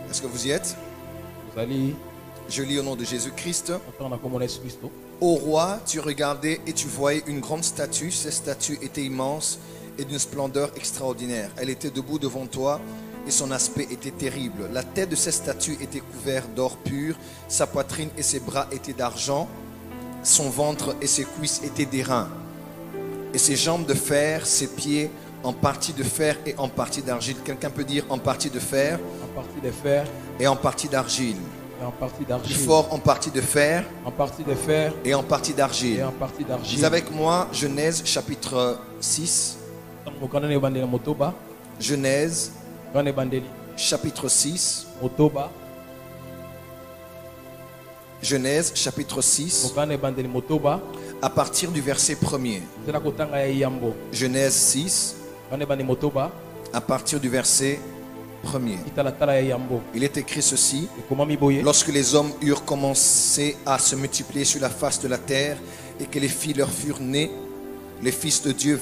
Est-ce que vous y êtes? Je lis au nom de Jésus-Christ. Ô roi, tu regardais et tu voyais une grande statue. Cette statue était immense et d'une splendeur extraordinaire. Elle était debout devant toi et son aspect était terrible. La tête de cette statue était couverte d'or pur. Sa poitrine et ses bras étaient d'argent. Son ventre et ses cuisses étaient d'airain. Et ses jambes de fer, ses pieds en partie de fer et en partie d'argile. Quelqu'un peut dire en partie de fer, en partie de fer et en partie d'argile. Et en partie d'argile. Plus fort, en partie de fer, en partie de fer et en partie d'argile. Et en partie d'argile. Dis avec moi Genèse chapitre 6. Genèse chapitre 6. Genèse chapitre 6. À partir du verset 1er. Genèse 6. À partir du verset 1er. Il est écrit ceci: lorsque les hommes eurent commencé à se multiplier sur la face de la terre et que les filles leur furent nées, les fils de Dieu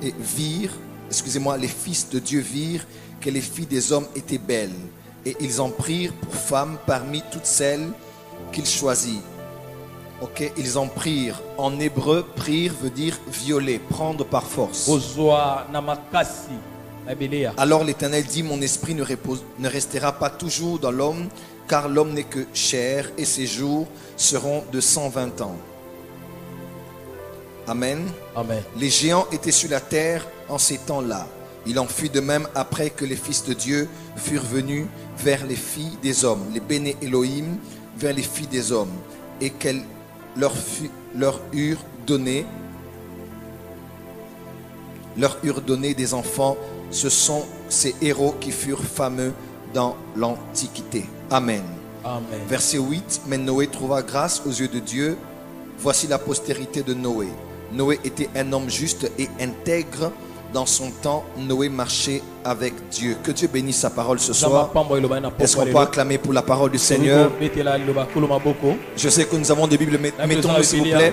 les fils de Dieu virent que les filles des hommes étaient belles, et ils en prirent pour femmes parmi toutes celles qu'ils choisirent. Ok, ils en prirent. En hébreu, prir veut dire violer, prendre par force. Alors l'Éternel dit: mon esprit ne restera pas toujours dans l'homme, car l'homme n'est que chair, et ses jours seront de 120 ans. Amen. Amen. Les géants étaient sur la terre en ces temps-là. Il en fut de même après que les fils de Dieu furent venus vers les filles des hommes, les béné Elohim vers les filles des hommes, et qu'elles leur eurent donné des enfants. Ce sont ces héros qui furent fameux dans l'Antiquité. Amen. Amen. Verset 8. Mais Noé trouva grâce aux yeux de Dieu. Voici la postérité de Noé. Noé était un homme juste et intègre. Dans son temps, Noé marchait avec Dieu. Que Dieu bénisse sa parole ce soir. Est-ce qu'on peut acclamer pour la parole du Seigneur? Je sais que nous avons des Bibles, mettons-nous s'il vous plaît.